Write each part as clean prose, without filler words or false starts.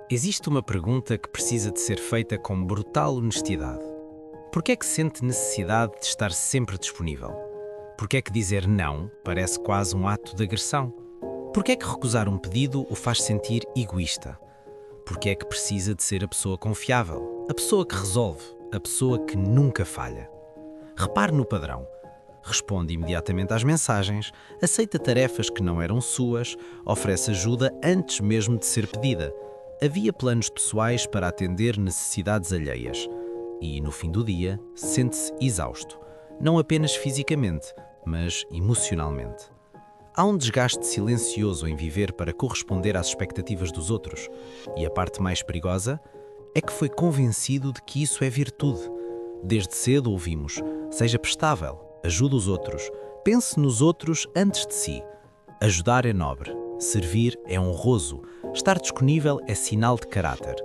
Existe uma pergunta que precisa de ser feita com brutal honestidade. Por que é que sente necessidade de estar sempre disponível? Por que é que dizer não parece quase um ato de agressão? Por que é que recusar um pedido o faz sentir egoísta? Por que é que precisa de ser a pessoa confiável, a pessoa que resolve, a pessoa que nunca falha? Repare no padrão. Responde imediatamente às mensagens, aceita tarefas que não eram suas, oferece ajuda antes mesmo de ser pedida. Havia planos pessoais para atender necessidades alheias. E, no fim do dia, sente-se exausto. Não apenas fisicamente, mas emocionalmente. Há um desgaste silencioso em viver para corresponder às expectativas dos outros. E a parte mais perigosa é que foi convencido de que isso é virtude. Desde cedo ouvimos: seja prestável, ajude os outros, pense nos outros antes de si. Ajudar é nobre, servir é honroso, estar disponível é sinal de caráter.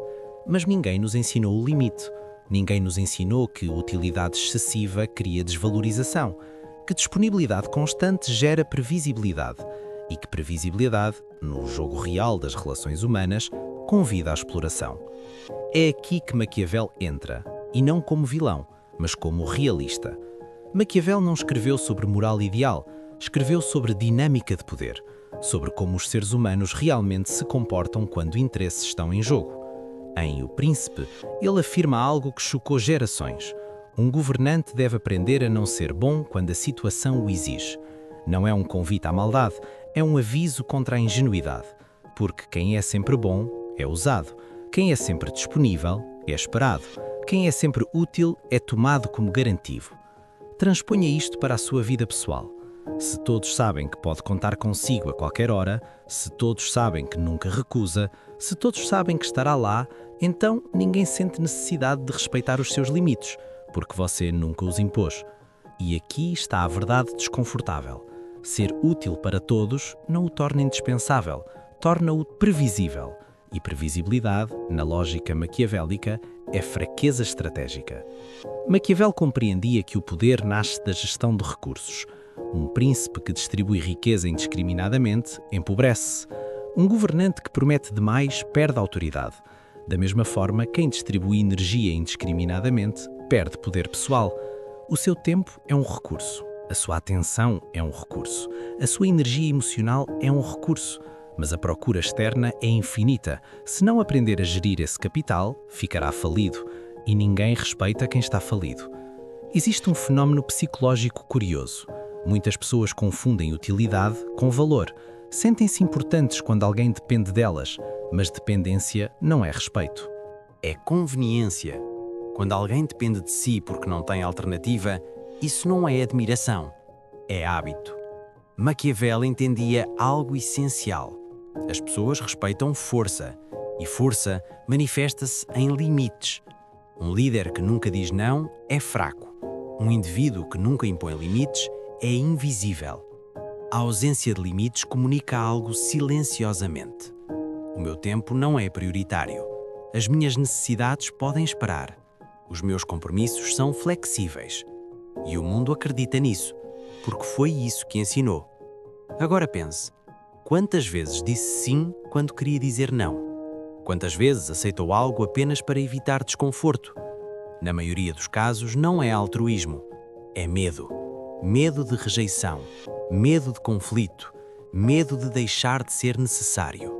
Mas ninguém nos ensinou o limite. Ninguém nos ensinou que utilidade excessiva cria desvalorização, que disponibilidade constante gera previsibilidade e que previsibilidade, no jogo real das relações humanas, convida à exploração. É aqui que Maquiavel entra, e não como vilão, mas como realista. Maquiavel não escreveu sobre moral ideal, escreveu sobre dinâmica de poder, sobre como os seres humanos realmente se comportam quando interesses estão em jogo. Em O Príncipe, ele afirma algo que chocou gerações. Um governante deve aprender a não ser bom quando a situação o exige. Não é um convite à maldade, é um aviso contra a ingenuidade. Porque quem é sempre bom é usado, quem é sempre disponível é esperado, quem é sempre útil é tomado como garantido. Transponha isto para a sua vida pessoal. Se todos sabem que pode contar consigo a qualquer hora, se todos sabem que nunca recusa, se todos sabem que estará lá, então ninguém sente necessidade de respeitar os seus limites, porque você nunca os impôs. E aqui está a verdade desconfortável. Ser útil para todos não o torna indispensável, torna-o previsível. E previsibilidade, na lógica maquiavélica, é fraqueza estratégica. Maquiavel compreendia que o poder nasce da gestão de recursos. Um príncipe que distribui riqueza indiscriminadamente empobrece. Um governante que promete demais perde autoridade. Da mesma forma, quem distribui energia indiscriminadamente perde poder pessoal. O seu tempo é um recurso. A sua atenção é um recurso. A sua energia emocional é um recurso. Mas a procura externa é infinita. Se não aprender a gerir esse capital, ficará falido. E ninguém respeita quem está falido. Existe um fenómeno psicológico curioso. Muitas pessoas confundem utilidade com valor. Sentem-se importantes quando alguém depende delas, mas dependência não é respeito. É conveniência. Quando alguém depende de si porque não tem alternativa, isso não é admiração, é hábito. Maquiavel entendia algo essencial. As pessoas respeitam força, e força manifesta-se em limites. Um líder que nunca diz não é fraco. Um indivíduo que nunca impõe limites é invisível. A ausência de limites comunica algo silenciosamente. O meu tempo não é prioritário. As minhas necessidades podem esperar. Os meus compromissos são flexíveis. E o mundo acredita nisso, porque foi isso que ensinou. Agora pense, quantas vezes disse sim quando queria dizer não? Quantas vezes aceitou algo apenas para evitar desconforto? Na maioria dos casos não é altruísmo, é medo. Medo de rejeição, medo de conflito, medo de deixar de ser necessário.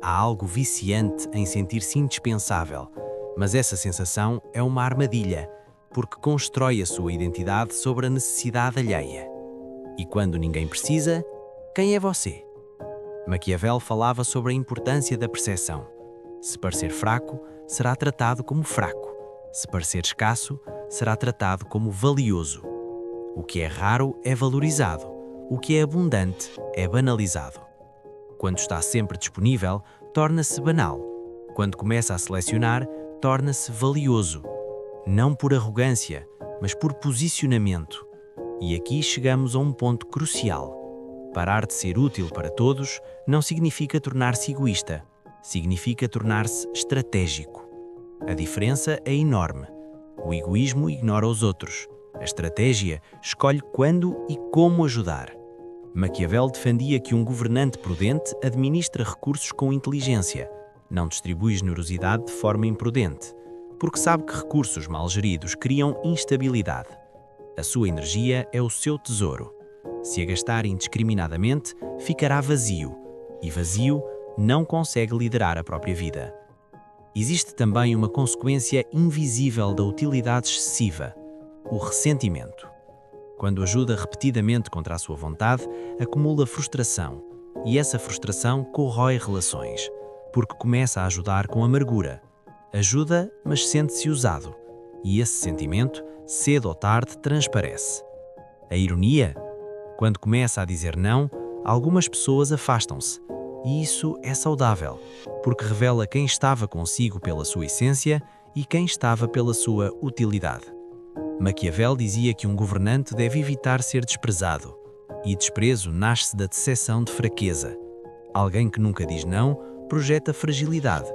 Há algo viciante em sentir-se indispensável, mas essa sensação é uma armadilha, porque constrói a sua identidade sobre a necessidade alheia. E quando ninguém precisa, quem é você? Maquiavel falava sobre a importância da percepção. Se parecer fraco, será tratado como fraco. Se parecer escasso, será tratado como valioso. O que é raro é valorizado. O que é abundante é banalizado. Quando está sempre disponível, torna-se banal. Quando começa a selecionar, torna-se valioso. Não por arrogância, mas por posicionamento. E aqui chegamos a um ponto crucial. Parar de ser útil para todos não significa tornar-se egoísta. Significa tornar-se estratégico. A diferença é enorme. O egoísmo ignora os outros. A estratégia escolhe quando e como ajudar. Maquiavel defendia que um governante prudente administra recursos com inteligência, Não distribui generosidade de forma imprudente, porque sabe que recursos mal geridos criam instabilidade. A sua energia é o seu tesouro. Se a gastar indiscriminadamente, ficará vazio, e vazio não consegue liderar a própria vida. Existe também uma consequência invisível da utilidade excessiva: o ressentimento. Quando ajuda repetidamente contra a sua vontade, acumula frustração, e essa frustração corrói relações, porque começa a ajudar com amargura. Ajuda, mas sente-se usado, e esse sentimento, cedo ou tarde, transparece. A ironia? Quando começa a dizer não, algumas pessoas afastam-se, e isso é saudável, porque revela quem estava consigo pela sua essência e quem estava pela sua utilidade. Maquiavel dizia que um governante deve evitar ser desprezado, e desprezo nasce da decepção de fraqueza. Alguém que nunca diz não projeta fragilidade.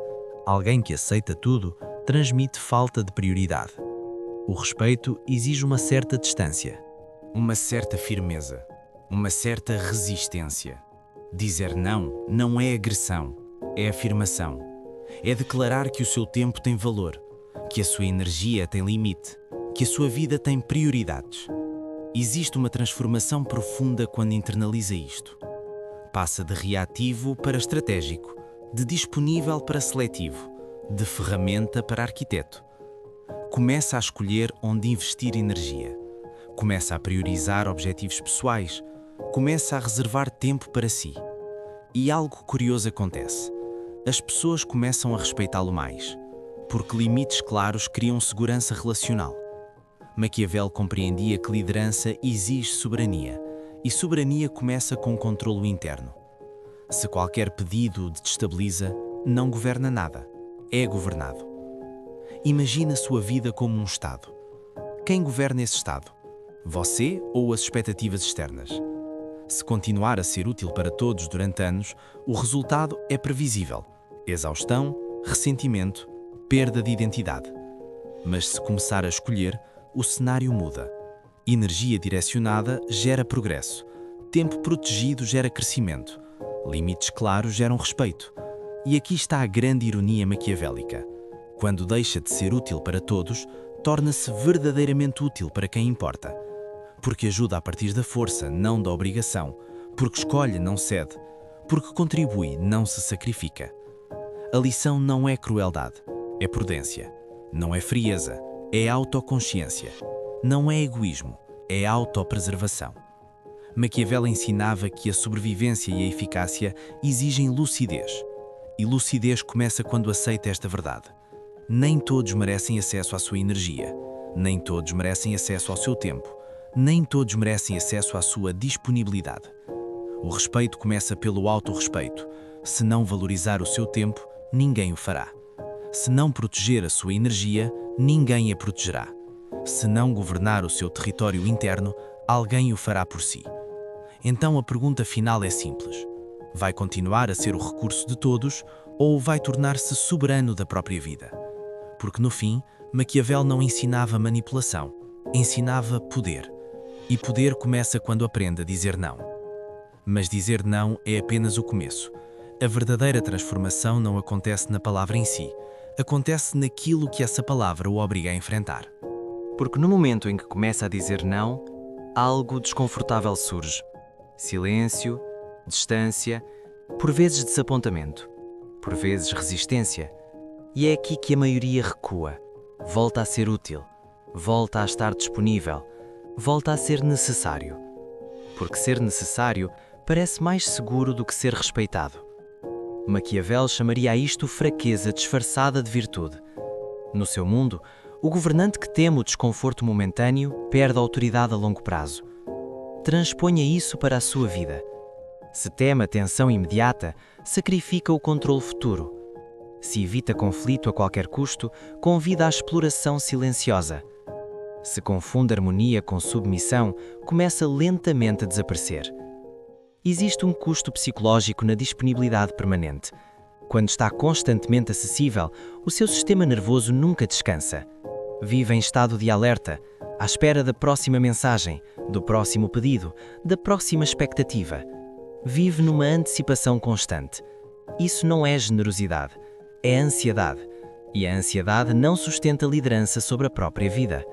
Alguém que aceita tudo transmite falta de prioridade. O respeito exige uma certa distância, uma certa firmeza, uma certa resistência. Dizer não não é agressão, é afirmação. É declarar que o seu tempo tem valor, que a sua energia tem limite, que a sua vida tem prioridades. Existe uma transformação profunda quando internaliza isto. Passa de reativo para estratégico, de disponível para seletivo, de ferramenta para arquiteto. Começa a escolher onde investir energia. Começa a priorizar objetivos pessoais. Começa a reservar tempo para si. E algo curioso acontece. As pessoas começam a respeitá-lo mais, porque limites claros criam segurança relacional. Maquiavel compreendia que liderança exige soberania, e soberania começa com o controlo interno. Se qualquer pedido o destabiliza, não governa nada, é governado. Imagina a sua vida como um Estado. Quem governa esse Estado? Você ou as expectativas externas? Se continuar a ser útil para todos durante anos, o resultado é previsível: exaustão, ressentimento, perda de identidade. Mas se começar a escolher, o cenário muda. Energia direcionada gera progresso. Tempo protegido gera crescimento. Limites claros geram respeito. E aqui está a grande ironia maquiavélica. Quando deixa de ser útil para todos, torna-se verdadeiramente útil para quem importa. Porque ajuda a partir da força, não da obrigação. Porque escolhe, não cede. Porque contribui, não se sacrifica. A lição não é crueldade, é prudência. Não é frieza, é autoconsciência. Não é egoísmo, é autopreservação. Maquiavel ensinava que a sobrevivência e a eficácia exigem lucidez. E lucidez começa quando aceita esta verdade. Nem todos merecem acesso à sua energia. Nem todos merecem acesso ao seu tempo. Nem todos merecem acesso à sua disponibilidade. O respeito começa pelo autorrespeito. Se não valorizar o seu tempo, ninguém o fará. Se não proteger a sua energia, ninguém a protegerá. Se não governar o seu território interno, alguém o fará por si. Então a pergunta final é simples: vai continuar a ser o recurso de todos ou vai tornar-se soberano da própria vida? Porque no fim, Maquiavel não ensinava manipulação, ensinava poder. E poder começa quando aprende a dizer não. Mas dizer não é apenas o começo. A verdadeira transformação não acontece na palavra em si, acontece naquilo que essa palavra o obriga a enfrentar. Porque no momento em que começa a dizer não, algo desconfortável surge. Silêncio, distância, por vezes desapontamento, por vezes resistência. E é aqui que a maioria recua, volta a ser útil, volta a estar disponível, volta a ser necessário. Porque ser necessário parece mais seguro do que ser respeitado. Maquiavel chamaria a isto fraqueza disfarçada de virtude. No seu mundo, o governante que teme o desconforto momentâneo perde a autoridade a longo prazo. Transponha isso para a sua vida. Se teme a tensão imediata, sacrifica o controle futuro. Se evita conflito a qualquer custo, convida à exploração silenciosa. Se confunde harmonia com submissão, começa lentamente a desaparecer. Existe um custo psicológico na disponibilidade permanente. Quando está constantemente acessível, o seu sistema nervoso nunca descansa. Vive em estado de alerta, à espera da próxima mensagem, do próximo pedido, da próxima expectativa. Vive numa antecipação constante. Isso não é generosidade. é a ansiedade, e a ansiedade não sustenta liderança sobre a própria vida.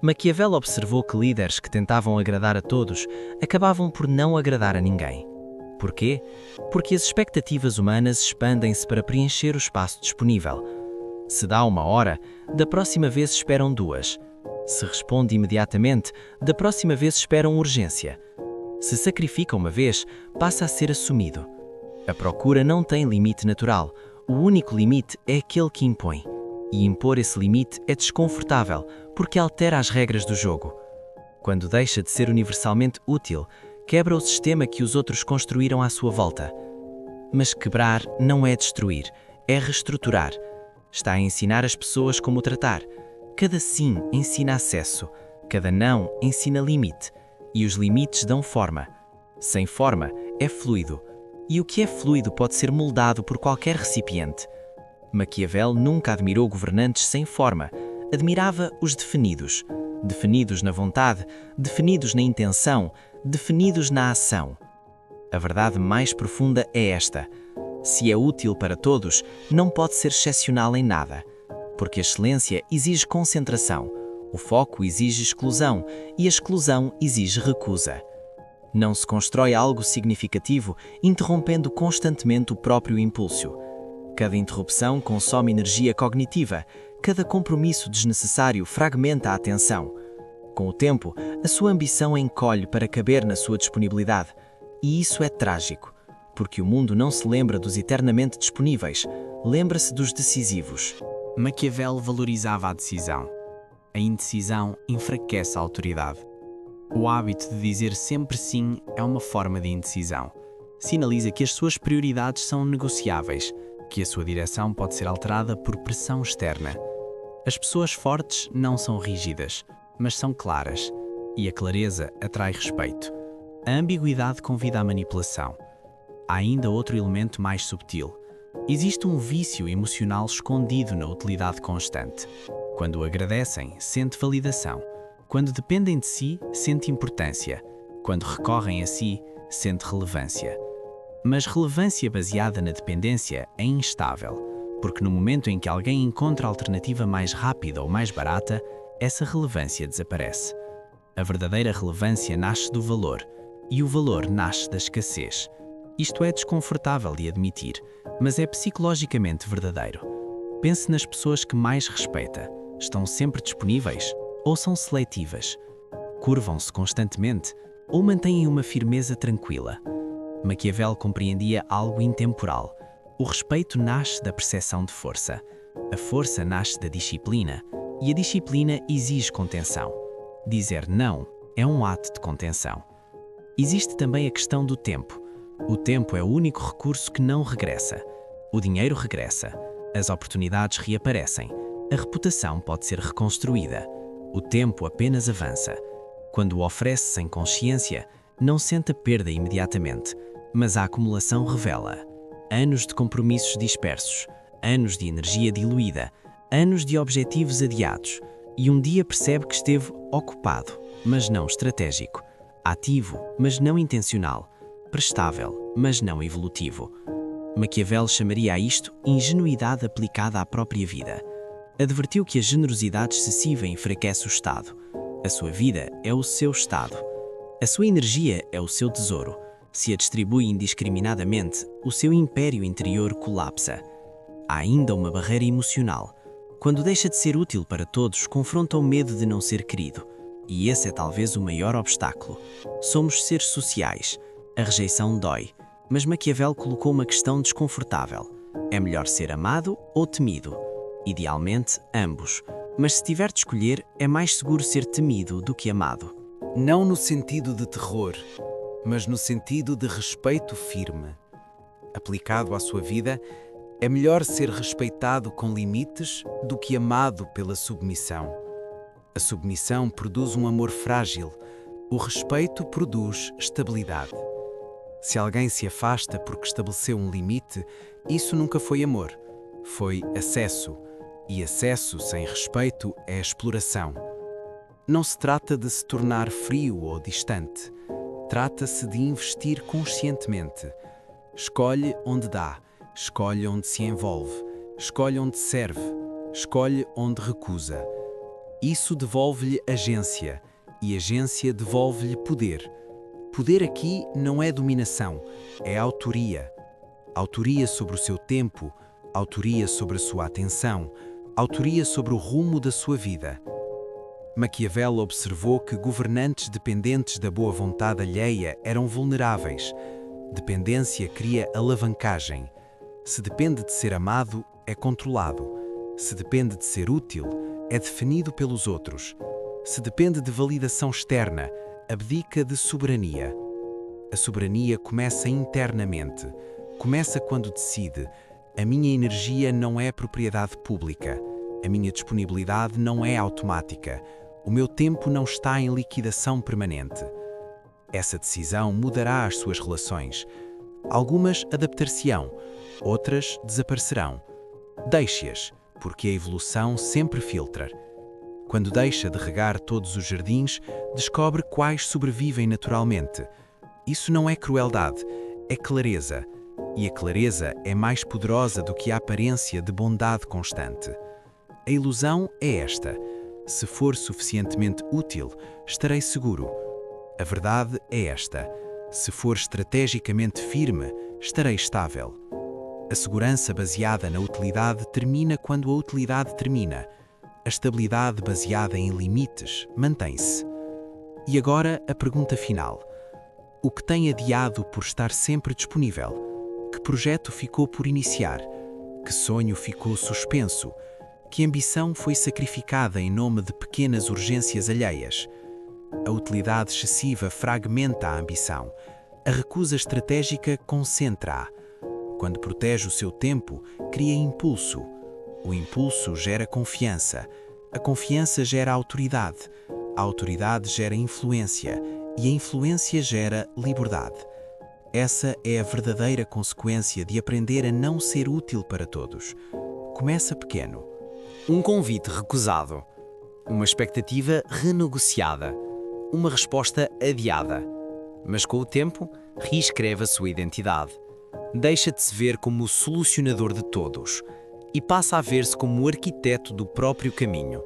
Maquiavel observou que líderes que tentavam agradar a todos acabavam por não agradar a ninguém. Porquê? Porque as expectativas humanas expandem-se para preencher o espaço disponível. Se dá 1 hora, da próxima vez esperam 2. Se responde imediatamente, da próxima vez esperam urgência. Se sacrifica uma vez, passa a ser assumido. A procura não tem limite natural. O único limite é aquele que impõe. E impor esse limite é desconfortável, porque altera as regras do jogo. Quando deixa de ser universalmente útil, quebra o sistema que os outros construíram à sua volta. Mas quebrar não é destruir, é reestruturar. Está a ensinar as pessoas como tratar. Cada sim ensina acesso, cada não ensina limite. E os limites dão forma. Sem forma, é fluido. E o que é fluido pode ser moldado por qualquer recipiente. Maquiavel nunca admirou governantes sem forma. Admirava os definidos. Definidos na vontade, definidos na intenção, definidos na ação. A verdade mais profunda é esta: se é útil para todos, não pode ser excepcional em nada. Porque a excelência exige concentração, o foco exige exclusão e a exclusão exige recusa. Não se constrói algo significativo interrompendo constantemente o próprio impulso. Cada interrupção consome energia cognitiva, cada compromisso desnecessário fragmenta a atenção. Com o tempo, a sua ambição encolhe para caber na sua disponibilidade. E isso é trágico, porque o mundo não se lembra dos eternamente disponíveis, lembra-se dos decisivos. Maquiavel valorizava a decisão. A indecisão enfraquece a autoridade. O hábito de dizer sempre sim é uma forma de indecisão. Sinaliza que as suas prioridades são negociáveis, que a sua direção pode ser alterada por pressão externa. As pessoas fortes não são rígidas, mas são claras, e a clareza atrai respeito. A ambiguidade convida à manipulação. Há ainda outro elemento mais subtil. Existe um vício emocional escondido na utilidade constante. Quando o agradecem, sente validação. Quando dependem de si, sente importância. Quando recorrem a si, sente relevância. Mas relevância baseada na dependência é instável, porque no momento em que alguém encontra a alternativa mais rápida ou mais barata, essa relevância desaparece. A verdadeira relevância nasce do valor, e o valor nasce da escassez. Isto é desconfortável de admitir, mas é psicologicamente verdadeiro. Pense nas pessoas que mais respeita. Estão sempre disponíveis ou são seletivas? Curvam-se constantemente ou mantêm uma firmeza tranquila? Maquiavel compreendia algo intemporal. O respeito nasce da percepção de força. A força nasce da disciplina, e a disciplina exige contenção. Dizer não é um ato de contenção. Existe também a questão do tempo. O tempo é o único recurso que não regressa. O dinheiro regressa. As oportunidades reaparecem. A reputação pode ser reconstruída. O tempo apenas avança. Quando o oferece sem consciência, não sente a perda imediatamente, mas a acumulação revela anos de compromissos dispersos, anos de energia diluída, anos de objetivos adiados, e um dia percebe que esteve ocupado, mas não estratégico, ativo, mas não intencional, prestável, mas não evolutivo. Maquiavel chamaria a isto ingenuidade aplicada à própria vida. Advertiu que a generosidade excessiva enfraquece o Estado. A sua vida é o seu Estado. A sua energia é o seu tesouro. Se a distribui indiscriminadamente, o seu império interior colapsa. Há ainda uma barreira emocional. Quando deixa de ser útil para todos, confronta o medo de não ser querido. E esse é talvez o maior obstáculo. Somos seres sociais. A rejeição dói. Mas Maquiavel colocou uma questão desconfortável. É melhor ser amado ou temido? Idealmente, ambos. Mas se tiver de escolher, é mais seguro ser temido do que amado. Não no sentido de terror, mas no sentido de respeito firme. Aplicado à sua vida, é melhor ser respeitado com limites do que amado pela submissão. A submissão produz um amor frágil, o respeito produz estabilidade. Se alguém se afasta porque estabeleceu um limite, isso nunca foi amor, foi acesso. E acesso sem respeito é exploração. Não se trata de se tornar frio ou distante. Trata-se de investir conscientemente. Escolhe onde dá, escolhe onde se envolve, escolhe onde serve, escolhe onde recusa. Isso devolve-lhe agência, e agência devolve-lhe poder. Poder aqui não é dominação, é autoria. Autoria sobre o seu tempo, autoria sobre a sua atenção, autoria sobre o rumo da sua vida. Maquiavel observou que governantes dependentes da boa vontade alheia eram vulneráveis. Dependência cria alavancagem. Se depende de ser amado, é controlado. Se depende de ser útil, é definido pelos outros. Se depende de validação externa, abdica de soberania. A soberania começa internamente. Começa quando decide: a minha energia não é propriedade pública. A minha disponibilidade não é automática. O meu tempo não está em liquidação permanente. Essa decisão mudará as suas relações. Algumas adaptar-se-ão, outras desaparecerão. Deixe-as, porque a evolução sempre filtra. Quando deixa de regar todos os jardins, descobre quais sobrevivem naturalmente. Isso não é crueldade, é clareza. E a clareza é mais poderosa do que a aparência de bondade constante. A ilusão é esta: se for suficientemente útil, estarei seguro. A verdade é esta: se for estrategicamente firme, estarei estável. A segurança baseada na utilidade termina quando a utilidade termina. A estabilidade baseada em limites mantém-se. E agora a pergunta final: o que tem adiado por estar sempre disponível? Que projeto ficou por iniciar? Que sonho ficou suspenso? Que ambição foi sacrificada em nome de pequenas urgências alheias? A utilidade excessiva fragmenta a ambição. A recusa estratégica concentra-a. Quando protege o seu tempo, cria impulso. O impulso gera confiança. A confiança gera autoridade. A autoridade gera influência. E a influência gera liberdade. Essa é a verdadeira consequência de aprender a não ser útil para todos. Começa pequeno. Um convite recusado. Uma expectativa renegociada. Uma resposta adiada. Mas com o tempo, reescreve a sua identidade. Deixa de se ver como o solucionador de todos e passa a ver-se como o arquiteto do próprio caminho.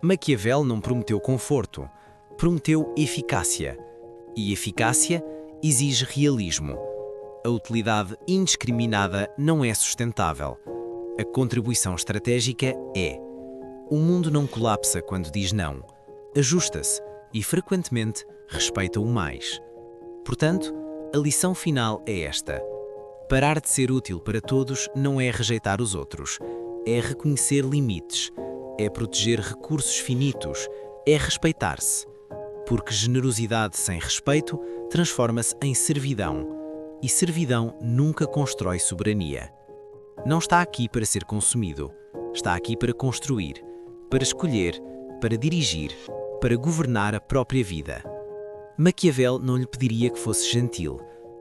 Maquiavel não prometeu conforto, prometeu eficácia. E eficácia exige realismo. A utilidade indiscriminada não é sustentável. A contribuição estratégica é. O mundo não colapsa quando diz não. Ajusta-se e, frequentemente, respeita o mais. Portanto, a lição final é esta: parar de ser útil para todos não é rejeitar os outros, é reconhecer limites, é proteger recursos finitos, é respeitar-se. Porque generosidade sem respeito transforma-se em servidão, e servidão nunca constrói soberania. Não está aqui para ser consumido, está aqui para construir, para escolher, para dirigir, para governar a própria vida. Maquiavel não lhe pediria que fosse gentil,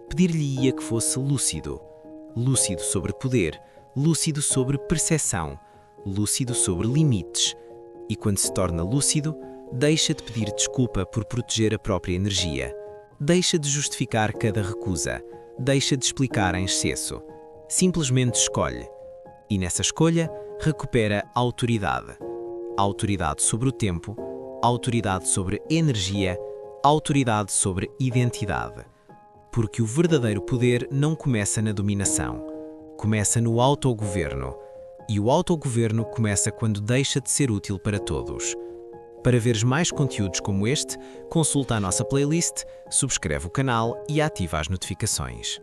pedir-lhe-ia que fosse lúcido. Lúcido sobre poder, lúcido sobre percepção, lúcido sobre limites. E quando se torna lúcido, deixa de pedir desculpa por proteger a própria energia. Deixa de justificar cada recusa. Deixa de explicar em excesso. Simplesmente escolhe. E nessa escolha, recupera a autoridade. Autoridade sobre o tempo, autoridade sobre energia, autoridade sobre identidade. Porque o verdadeiro poder não começa na dominação. Começa no autogoverno. E o autogoverno começa quando deixa de ser útil para todos. Para veres mais conteúdos como este, consulta a nossa playlist, subscreve o canal e ativa as notificações.